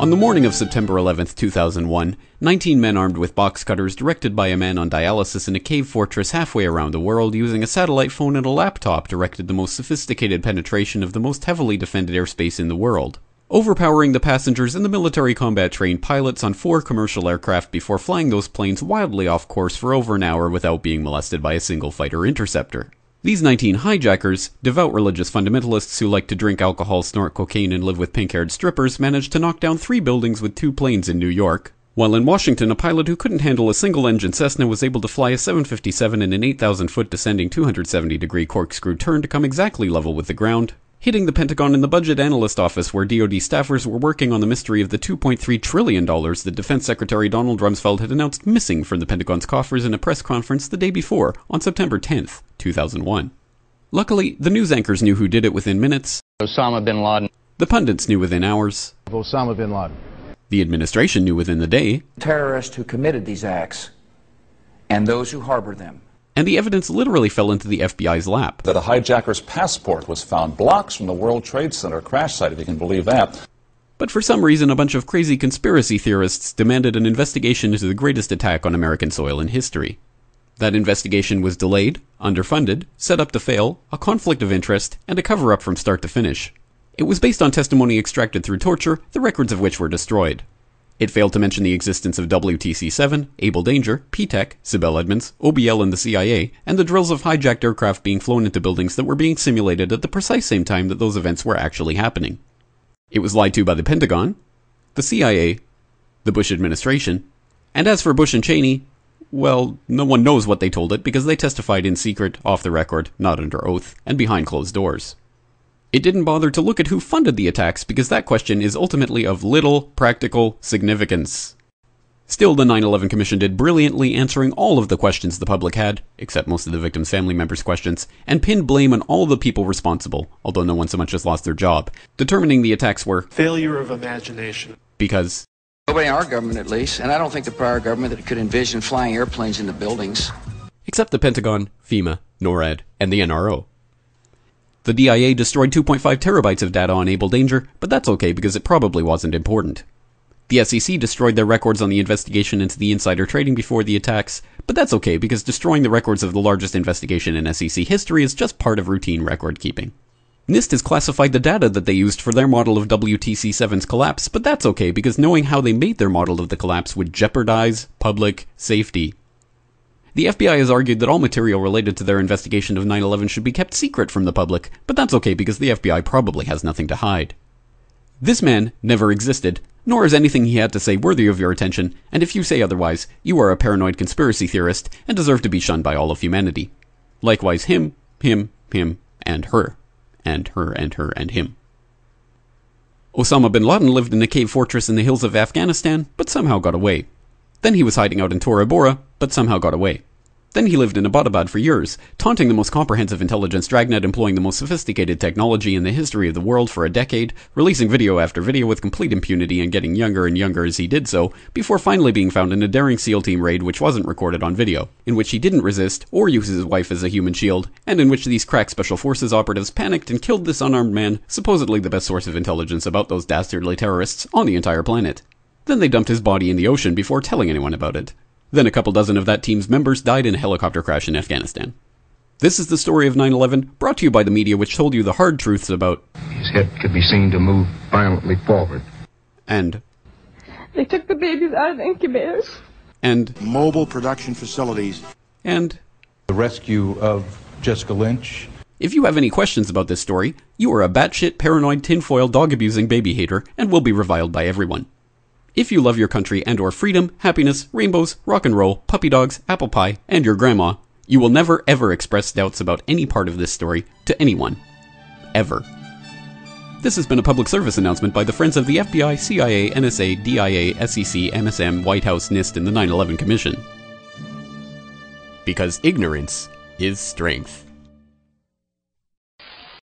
On the morning of September 11, 2001, 19 men armed with box cutters directed by a man on dialysis in a cave fortress halfway around the world using a satellite phone and a laptop directed the most sophisticated penetration of the most heavily defended airspace in the world, overpowering the passengers and the military combat-trained pilots on 4 commercial aircraft before flying those planes wildly off course for over an hour without being molested by a single fighter interceptor. These 19 hijackers, devout religious fundamentalists who like to drink alcohol, snort cocaine, and live with pink-haired strippers, managed to knock down 3 buildings with 2 planes in New York, while in Washington a pilot who couldn't handle a single-engine Cessna was able to fly a 757 in an 8,000-foot descending 270-degree corkscrew turn to come exactly level with the ground, hitting the Pentagon in the Budget Analyst Office where DoD staffers were working on the mystery of the $2.3 trillion that Defense Secretary Donald Rumsfeld had announced missing from the Pentagon's coffers in a press conference the day before, on September 10th, 2001. Luckily, the news anchors knew who did it within minutes. Osama bin Laden. The pundits knew within hours. Osama bin Laden. The administration knew within the day. Terrorists who committed these acts and those who harbor them. And the evidence literally fell into the FBI's lap. That a hijacker's passport was found blocks from the World Trade Center crash site, if you can believe that. But for some reason, a bunch of crazy conspiracy theorists demanded an investigation into the greatest attack on American soil in history. That investigation was delayed, underfunded, set up to fail, a conflict of interest, and a cover-up from start to finish. It was based on testimony extracted through torture, the records of which were destroyed. It failed to mention the existence of WTC-7, Able Danger, P-TECH, Sibel Edmonds, OBL and the CIA, and the drills of hijacked aircraft being flown into buildings that were being simulated at the precise same time that those events were actually happening. It was lied to by the Pentagon, the CIA, the Bush administration, and as for Bush and Cheney, well, no one knows what they told it because they testified in secret, off the record, not under oath, and behind closed doors. It didn't bother to look at who funded the attacks because that question is ultimately of little practical significance. Still, the 9/11 Commission did brilliantly answering all of the questions the public had, except most of the victims' family members' questions, and pinned blame on all the people responsible, although no one so much as lost their job, determining the attacks were failure of imagination. Because nobody in our government, at least, and I don't think the prior government that could envision flying airplanes into buildings. Except the Pentagon, FEMA, NORAD, and the NRO. The DIA destroyed 2.5 terabytes of data on Able Danger, but that's okay because it probably wasn't important. The SEC destroyed their records on the investigation into the insider trading before the attacks, but that's okay because destroying the records of the largest investigation in SEC history is just part of routine record keeping. NIST has classified the data that they used for their model of WTC-7's collapse, but that's okay because knowing how they made their model of the collapse would jeopardize public safety. The FBI has argued that all material related to their investigation of 9/11 should be kept secret from the public, but that's okay because the FBI probably has nothing to hide. This man never existed, nor is anything he had to say worthy of your attention, and if you say otherwise, you are a paranoid conspiracy theorist and deserve to be shunned by all of humanity. Likewise him, and her. And her, and her, and him. Osama bin Laden lived in a cave fortress in the hills of Afghanistan, but somehow got away. Then he was hiding out in Tora Bora, but somehow got away. Then he lived in Abbottabad for years, taunting the most comprehensive intelligence dragnet employing the most sophisticated technology in the history of the world for a decade, releasing video after video with complete impunity and getting younger and younger as he did so, before finally being found in a daring SEAL team raid which wasn't recorded on video, in which he didn't resist or use his wife as a human shield, and in which these crack special forces operatives panicked and killed this unarmed man, supposedly the best source of intelligence about those dastardly terrorists on the entire planet. Then they dumped his body in the ocean before telling anyone about it. Then a couple dozen of that team's members died in a helicopter crash in Afghanistan. This is the story of 9/11, brought to you by the media which told you the hard truths about his head could be seen to move violently forward. And they took the babies out of the incubators. And mobile production facilities. And the rescue of Jessica Lynch. If you have any questions about this story, you are a batshit, paranoid, tinfoil, dog-abusing baby hater and will be reviled by everyone. If you love your country and or freedom, happiness, rainbows, rock and roll, puppy dogs, apple pie, and your grandma, you will never ever express doubts about any part of this story to anyone. Ever. This has been a public service announcement by the Friends of the FBI, CIA, NSA, DIA, SEC, MSM, White House, NIST, and the 9/11 Commission. Because ignorance is strength.